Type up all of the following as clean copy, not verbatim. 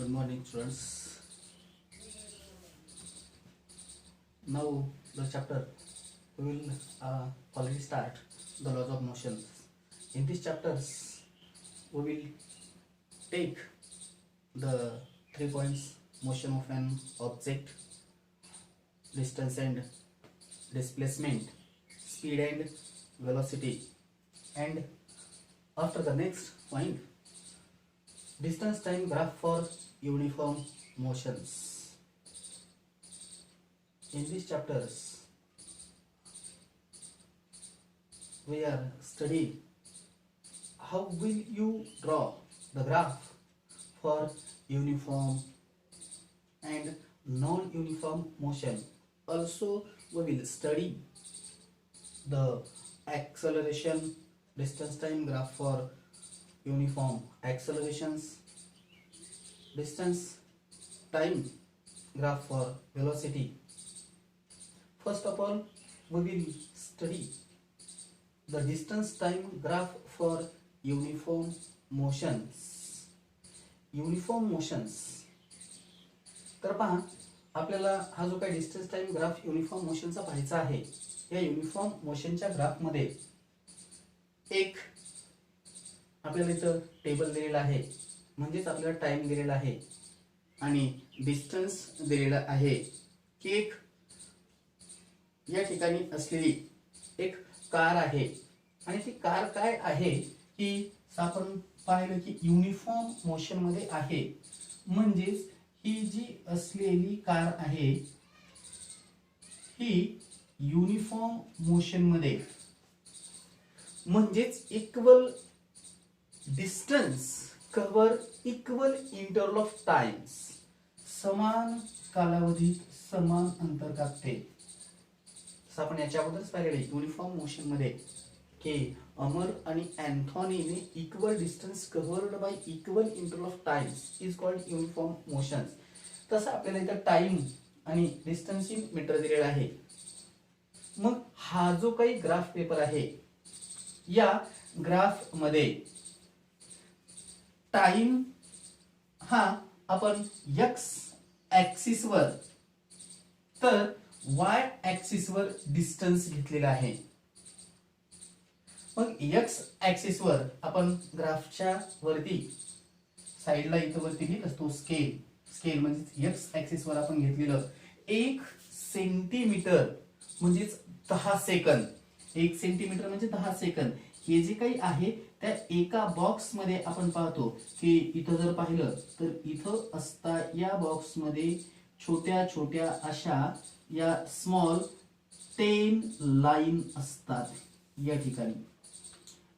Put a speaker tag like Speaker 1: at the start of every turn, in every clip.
Speaker 1: Good morning, students. Now the chapter we will already start the laws of motion. In these chapters, we will take the 3 points: motion of an object, distance and displacement, speed and velocity, and after the next point, distance time graph for uniform motions. In these chapters, we are studying how will you draw the graph for uniform and non-uniform motion. Also, we will study the acceleration distance time graph for uniform accelerations, distance time graph for velocity. First of all, we will study the distance time graph for uniform motions. Uniform motions, तर पहा आपल्याला हा जो काही distance time graph uniform मोशनचा पाहायचा आहे, या uniform मोशनच्या graph मध्ये एक आपल्याला इथं टेबल दिलेला आहे, म्हणजेच आपल्याला टाइम दिलेला आहे आणि डिस्टन्स दिलेला आहे की एक या ठिकाणी असलेली एक कार आहे आणि ती कार काय आहे की आपण पाहिलं की युनिफॉर्म मोशन मध्ये आहे, म्हणजेच ही जी असलेली कार आहे ही युनिफॉर्म मोशन मध्ये, म्हणजेच equal distance cover equal interval of times, समान कालावधीत समान अंतर कापते. आपण याच्या अगोदरच पाहिलेले युनिफॉर्म मोशन मध्ये की अमर आणि अँथोनीने equal distance covered by equal interval of times is called uniform motion. तसं आपल्याला इथं टाइम आणि डिस्टन्स इन मीटर दिलेला आहे. मग हा जो काही ग्राफ पेपर आहे, या ग्राफ मध्ये टाइम हा आपण एक्स ऍक्सिस वर तर वाय ऍक्सिस वर डिस्टन्स घेतलेला आहे. मग एक्स ऍक्सिस वर आपण ग्राफच्या वरती साइडला इथं वरती घेत असतो स्केल. स्केल म्हणजे एक्स ऍक्सिस वर आपण घेतलेलं 1 सेंटीमीटर म्हणजेच 10 सेकंद. 1 सेंटीमीटर म्हणजे 10 सेकंद. हे जे काही आहे त्या एका बॉक्स मध्ये आपण पाहतो की इथं जर पाहिलं तर इथं असता या बॉक्स मध्ये छोट्या छोट्या अशा या स्मॉल 10 लाईन असतात या ठिकाणी.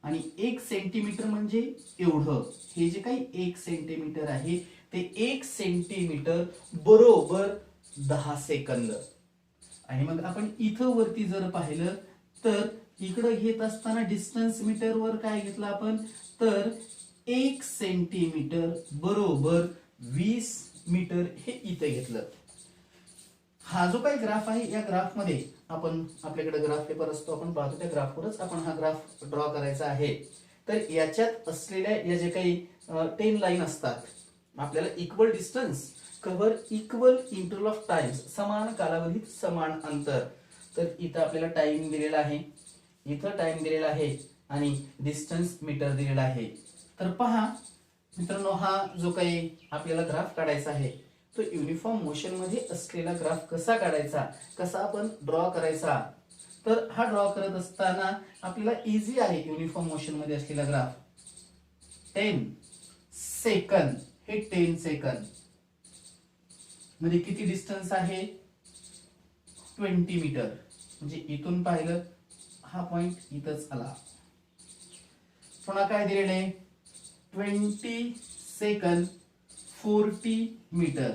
Speaker 1: आणि 1 सेंटीमीटर म्हणजे एवढं, हे जे काही 1 सेंटीमीटर आहे ते 1 सेंटीमीटर बरोबर 10 सेकंद. आणि मग आपण इथं वरती जर पाहिलं तर इकडे घेत असताना डिस्टन्स मीटर वर काय घेतलं आपण, तर 1 सेंटीमीटर बरोबर 20 मीटर हे इथे घेतलं. हा जो काही ग्राफ आहे या ग्राफ मध्ये आपण आपल्याकडे ग्राफ पेपर असतो, आपण पाहतो त्या ग्राफवरच आपण हा ग्राफ ड्रॉ करायचा आहे. तर याच्यात असलेल्या या जे काही 10 लाईन असतात, आपल्याला equal distance cover equal interval of times, समान कालावधीत समान अंतर. तर इथं आपल्याला टाइम दिलेला आहे, इथं टाइम दिलेला आहे आणि डिस्टन्स मीटर दिलेला आहे. तर पहा मित्रांनो, हा जो काही आपल्याला ग्राफ काढायचा आहे तो युनिफॉर्म मोशन मध्ये असलेला ग्राफ कसा काढायचा, कसा आपण ड्रॉ करायचा. तर हा ड्रॉ करत असताना आपल्याला इझी आहे. युनिफॉर्म मोशन मध्ये असलेला ग्राफ 10 सेकंद, हे 10 सेकंद मध्ये किती डिस्टन्स आहे 20 मीटर. म्हणजे इथून पाहिलं हा पॉइंट इथंच आला. पुन्हा काय दिलेले 20 सेकंद 40 मीटर,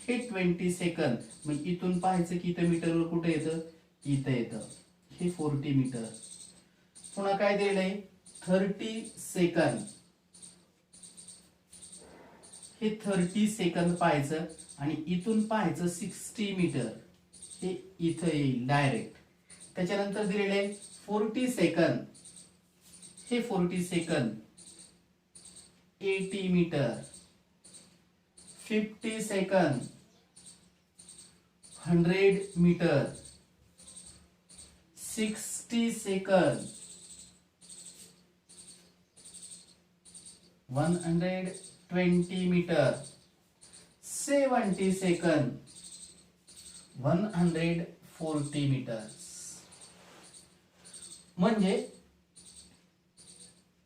Speaker 1: हे 20 सेकंद. मग इथून पाहायचं की इथं मीटरवर कुठे येतं, इथं येतं, हे 40 मीटर. पुन्हा काय दिलेलंय 30 सेकंद, हे 30 सेकंद पाहायचं आणि इथून पाहायचं 60 मीटर, हे इथं येईल डायरेक्ट. त्याच्यानंतर दिलेले 40 सेकंद, हे 40 second 80 metre. 50 second, 100 metre, 60 second, 120 metre, 70 second, 140 metre. म्हणजे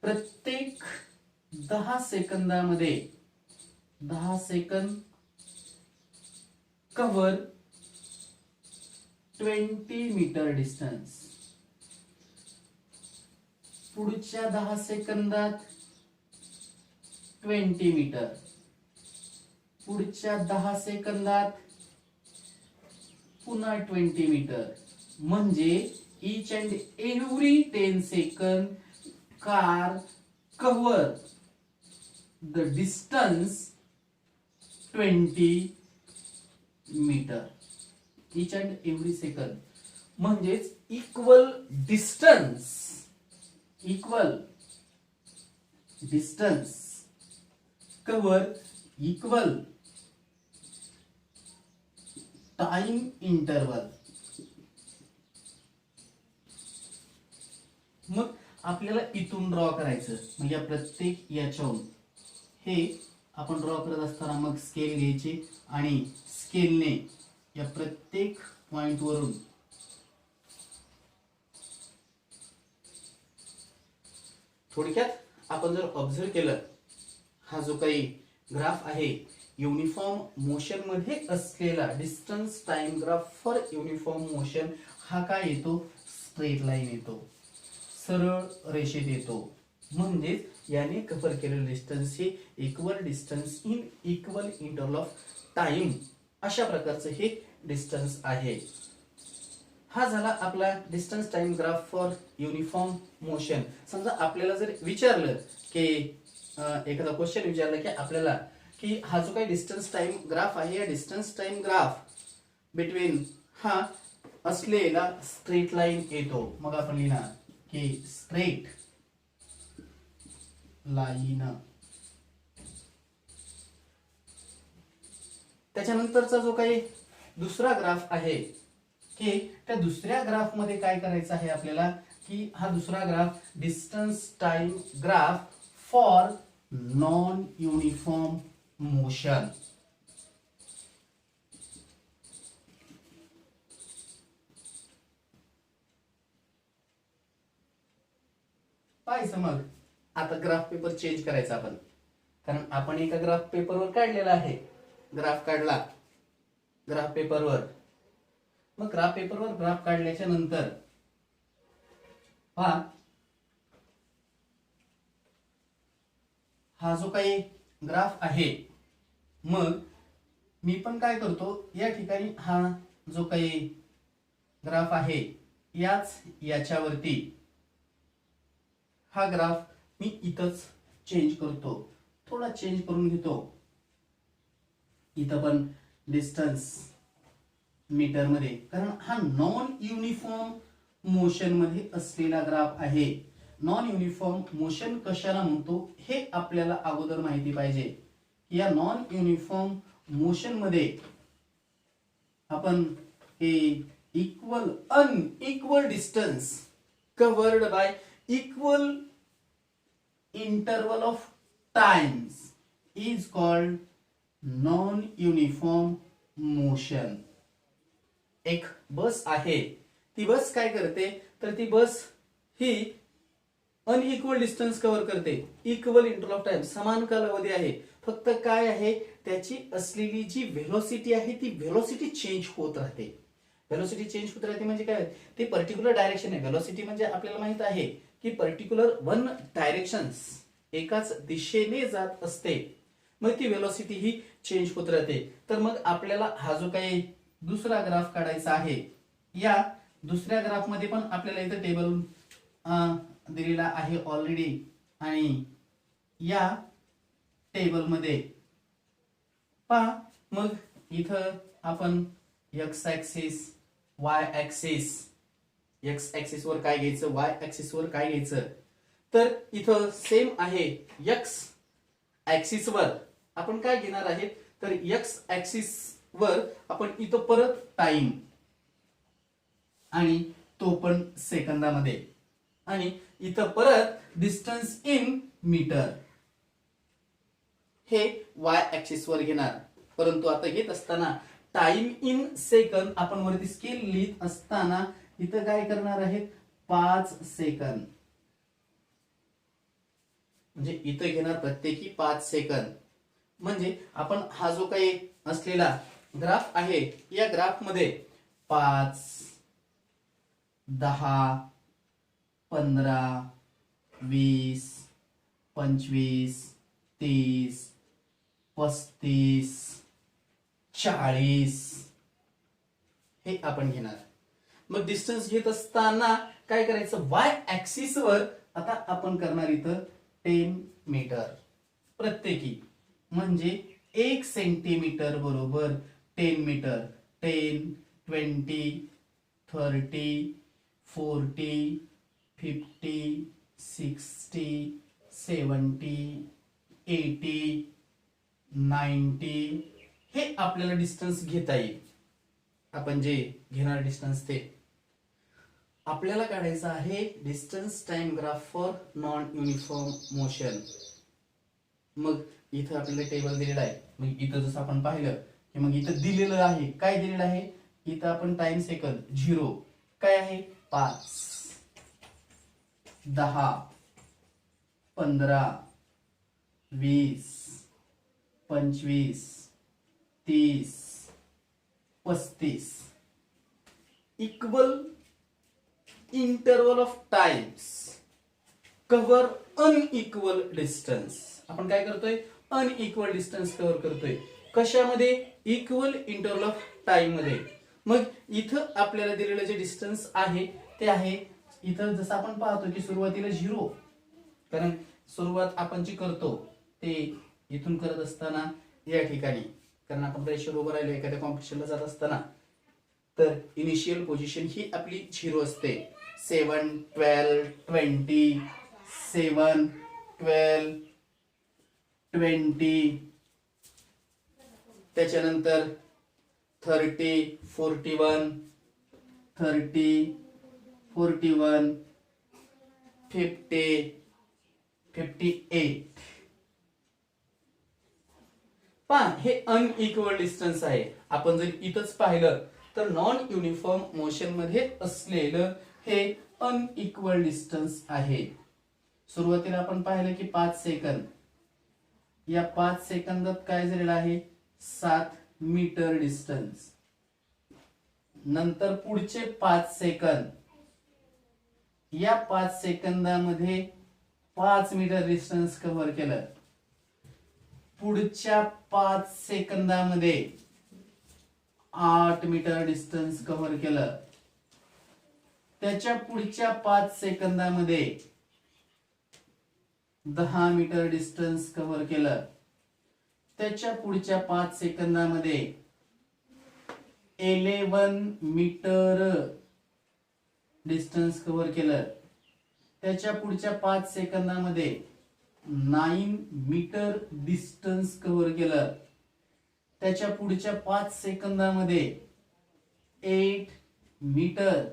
Speaker 1: प्रत्येक 10 सेकंदामध्ये 10 सेकंद कव्हर 20 मीटर डिस्टन्स. पुढच्या 10 सेकंदात 20 मीटर, पुढच्या 10 सेकंदात पुन्हा 20 मीटर. म्हणजे each and every 10 second car cover the distance 20 meter. each and every second म्हणजेच equal distance cover equal time interval. मग आपल्याला इथून ड्रॉ करायचं. मग या प्रत्येक याच्याहून हे आपण ड्रॉ करत असताना मग स्केल घ्यायची आणि स्केलने या प्रत्येक पॉइंट वरून थोडक्यात आपण जर ऑब्झर्व केलं, हा जो काही ग्राफ आहे युनिफॉर्म मोशन मध्ये असलेला distance time graph for uniform motion, हा काय येतो? स्ट्रेट लाईन येतो, सरळ रेषेत येतो. म्हणजेच याने कव्हर केलेलं डिस्टन्स हे equal distance in equal interval of time, अशा प्रकारचं हे डिस्टन्स आहे. हा झाला आपला distance time graph for uniform motion. समजा आपल्याला जर विचारलं की एखादा क्वेश्चन विचारला की आपल्याला की हा जो काही डिस्टन्स टाइम ग्राफ आहे, या डिस्टन्स टाइम ग्राफ बिटवीन हा असलेला स्ट्रेट लाईन येतो. मग आपण लिहिणार की स्ट्रेट लाईन. त्याच्यानंतरचा जो काही दुसरा ग्राफ आहे की त्या दुसऱ्या ग्राफ मध्ये काय करायचं आहे आपल्याला की हा दुसरा graph distance time graph for non uniform motion. पाहायचं मग आता ग्राफ पेपर चेंज करायचा आपण, कारण आपण एका ग्राफ पेपरवर काढलेला आहे. ग्राफ काढला ग्राफ पेपरवर, मग ग्राफ पेपरवर ग्राफ काढल्याच्या नंतर हा जो काही ग्राफ आहे, मग मी पण काय करतो, या ठिकाणी हा जो काही ग्राफ आहे याच्यावरती हा ग्राफ मी इथंच चेंज करतो, थोडा चेंज करून घेतो. इथं पण डिस्टन्स मीटर मध्ये, कारण हा नॉन युनिफॉर्म मोशन मध्ये असलेला ग्राफ आहे. नॉन युनिफॉर्म मोशन कशाला म्हणतो हे आपल्याला अगोदर माहिती पाहिजे. या नॉन युनिफॉर्म मोशन मध्ये आपण हे equal unequal distance covered by equal interval of times is called non uniform motion. एक बस आहे, ती बस काय करते तर ती बस ही अनइक्वल डिस्टन्स कव्हर करते, इक्वल इंटरवल ऑफ टाइम, समान कालावधी आहे. फक्त काय आहे त्याची असलेली जी व्हेलॉसिटी आहे ती व्हेलॉसिटी चेंज होत राहते. व्हेलॉसिटी चेंज होत राहते म्हणजे काय, ते पर्टिक्युलर डायरेक्शन आहे. व्हेलॉसिटी म्हणजे आपल्याला माहित आहे की पर्टिक्युलर वन डायरेक्शन्स, एकाच दिशेने जात असते. मग ती व्हेलॉसिटी ही चेंज होत राहते. तर मग आपल्याला हा जो काही दुसरा ग्राफ काढायचा आहे, या दुसऱ्या ग्राफ मध्ये पण आपल्याला इथं टेबल दिलेला आहे ऑलरेडी, आणि या टेबल मध्ये पहा मग इथं आपण x axis, Y axis, x axis वर काय घ्यायचं, वाय ऍक्सिस वर काय घ्यायचं, तर इथं सेम आहे. एक्स ऍक्सिस वर आपण काय घेणार आहेत तर एक्स ऍक्सिस वर आपण इथं परत टाइम आणि तो पण सेकंदामध्ये, आणि इथं परत डिस्टन्स इन मीटर हे वाय ऍक्सिस वर घेणार. परंतु आता घेत असताना टाइम इन सेकंद आपण वरती स्केल लिहित असताना इथं काय करणार आहेत 5 सेकंद, म्हणजे इथं घेणार प्रत्येकी 5 सेकंद. म्हणजे आपण हा जो काही असलेला ग्राफ आहे या ग्राफ मध्ये 5, 10, 15, 20, 25, 30, 35, 40 हे आपण घेणार. मग डिस्टन्स घेत असताना काय करायचं, वाय ऍक्सिस वर आता आपण करणार इथं 10 मीटर प्रत्येकी, म्हणजे 1 सेंटीमीटर बरोबर 10 मीटर. 10, 20, 30, 40, 50, 60, 70, 80, 90 हे आपल्याला डिस्टन्स घेता येईल. आपण जे घेणार डिस्टन्स ते आपल्याला काढायचं आहे distance time graph for non uniform motion. मग इथं आपल्याला टेबल दिलेला आहे. मग इथं जसं आपण पाहिलं की मग इथं दिलेलं आहे, काय दिलेलं आहे इथं आपण टाइम सेकंद 0 काय आहे 5, 10, 15, 20, 25, 30, 35 equal interval of times cover unequal distance. आपण काय करतोय अनइक्वल डिस्टन्स कव्हर करतोय. कशामध्ये, इक्वल इंटरवल ऑफ टाइम मध्ये. मग इथं आपल्याला दिलेलं जे डिस्टन्स आहे ते आहे इथं जसं आपण पाहतो की सुरुवातीला 0, कारण सुरुवात आपण जी करतो ते इथून करत असताना या ठिकाणी, कारण आपण प्रेशर उभं राहिलो एखाद्या कॉम्पिटिशनला जात असताना, तर इनिशियल पोझिशन ही आपली 0 असते. 7, 12, 20, 7, 12, 20 त्याच्यानंतर 30, 41, 30, 41, 50, 58. पहा हे अनइक्वल डिस्टन्स आहे. आपण जर इथंच पाहिलं तर नॉन युनिफॉर्म मोशन मध्ये असलेलं हे अनइक्वल डिस्टन्स आहे. सुरुवातीला आपण पाहिलं की 5 सेकंद, या 5 सेकंदात काय झालेलं आहे 7 मीटर डिस्टन्स. नंतर पुढचे 5 सेकंद, या 5 सेकंदामध्ये 5 मीटर डिस्टन्स कव्हर केलं. पुढच्या 5 सेकंदामध्ये 8 मीटर डिस्टन्स कव्हर केलं. त्याच्या पुढच्या 5 सेकंदामध्ये 10 मीटर डिस्टन्स कव्हर केलं. त्याच्या पुढच्या 5 सेकंदामध्ये 11 मीटर डिस्टन्स कव्हर केलं. त्याच्या पुढच्या 5 सेकंदामध्ये 9 मीटर डिस्टन्स कव्हर केलं. त्याच्या पुढच्या 5 सेकंदामध्ये 8 मीटर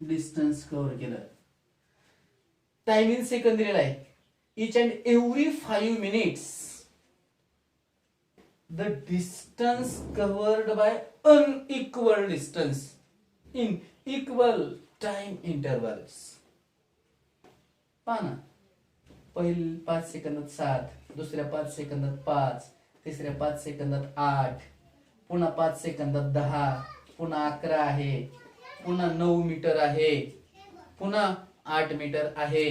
Speaker 1: डिस्टन्स कव्हर केलं. टाइम इन सेकंद दिलेला आहे. each and every 5 minutes the distance covered by unequal distance in equal time intervals. पहा ना, पहिल्या 5 सेकंदात 7, दुसऱ्या 5 सेकंदात 5, तिसऱ्या 5 सेकंदात 8, पुन्हा 5 सेकंदात 10, पुन्हा 11 आहे, पुन्हा 9 मीटर आहे, पुन्हा 8 मीटर आहे.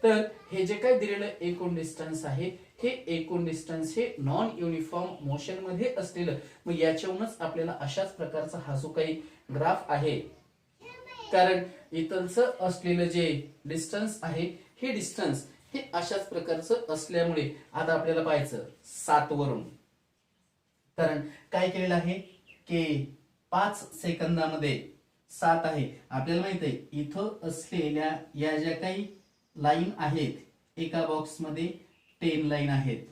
Speaker 1: तर हे जे काय दिलेलं एकूण डिस्टन्स आहे हे एकूण डिस्टन्स हे नॉन युनिफॉर्म मोशन मध्ये असलेलं. मग याच्यावरूनच आपल्याला अशाच प्रकारचा हा जो काही ग्राफ आहे, कारण इथलचं असलेलं जे डिस्टन्स आहे हे डिस्टन्स हे अशाच प्रकारचं असल्यामुळे आता आपल्याला पाहायचं 7 वरून, कारण काय केलेलं आहे की 5 सेकंदामध्ये 7 आहे. आपल्याला माहित आहे इथं असलेल्या या ज्या काही लाईन आहेत, एका बॉक्स मध्ये 10 लाईन आहेत.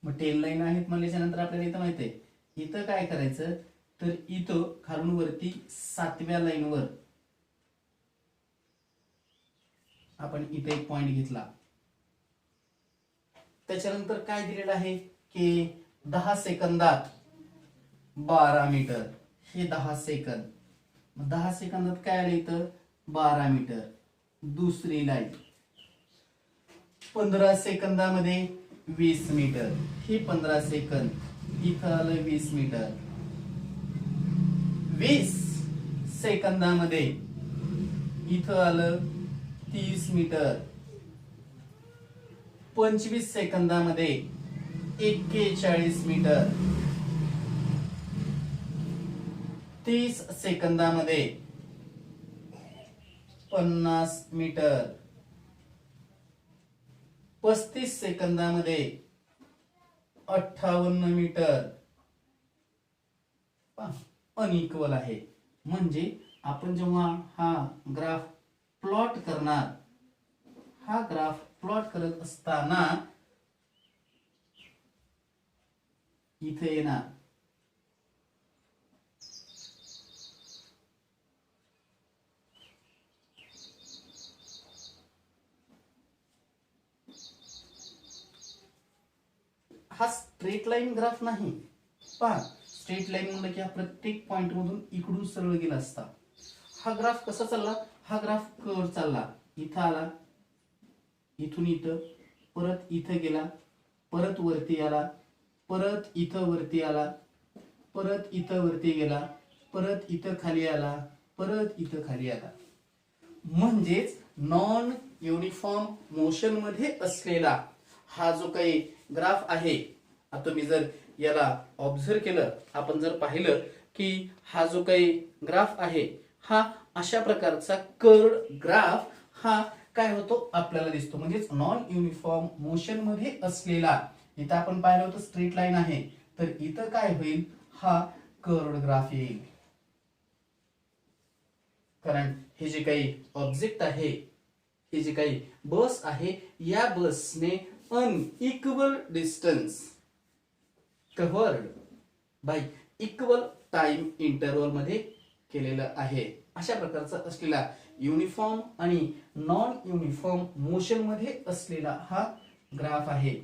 Speaker 1: मग टेल लाईन आहेत म्हणल्याच्या नंतर आपल्याला इथं माहिती आहे इथं काय करायचं तर इथं खालून वरती 7व्या लाईनवर आपण इथे एक पॉइंट घेतला. त्याच्यानंतर काय दिलेलं आहे की 10 सेकंदात 12 मीटर, हे 10 सेकंद. 10 सेकंदात काय आलं इथं 12 मीटर. दुसरी लाईन 15 सेकंदामध्ये 20 मीटर, हे 15 सेकंद इथं आलं 20 मीटर. 20 सेकंदामध्ये इथं आलं 30 मीटर. 25 सेकंदामध्ये 41 मीटर. 30 सेकंदामध्ये 50 मीटर. 35 सेकंदामध्ये 58 मीटर. अनइक्वल आहे. म्हणजे आपण जेव्हा हा ग्राफ प्लॉट करणार, हा ग्राफ प्लॉट करत असताना इथे येणार हा स्ट्रेट लाईन ग्राफ नाही. पहा स्ट्रेट लाईन म्हणलं की हा प्रत्येक पॉइंट मधून इकडून सरळ गेला असता. हा ग्राफ कसा चालला, हा ग्राफ कर्व चालला. इथं आला, इथून इथं, परत इथं गेला, परत वरती आला, परत इथं वरती आला, परत इथं वरती गेला, परत इथं खाली आला, परत इथं खाली आला. म्हणजेच नॉन युनिफॉर्म मोशन मध्ये असलेला हा जो काही ग्राफ आहे, आता मी जर याला ऑब्झर्व केलं, आपण जर पाहिलं की हा जो काही ग्राफ आहे हा अशा प्रकारचा कर्व ग्राफ हा काय होतो आपल्याला दिसतो. म्हणजेच नॉन युनिफॉर्म मोशन मध्ये असलेला. इथं आपण पाहिलं होतं स्ट्रेट लाईन आहे, तर इथं काय होईल, हा कर्व ग्राफ येईल. कारण हे जे काही ऑब्जेक्ट आहे, हे जे काही बस आहे, या बसने unequal distance covered by equal time interval मध्ये केलेलं आहे. अशा प्रकारचा असलेला युनिफॉर्म आणि नॉन युनिफॉर्म मोशन मध्ये असलेला हा ग्राफ आहे.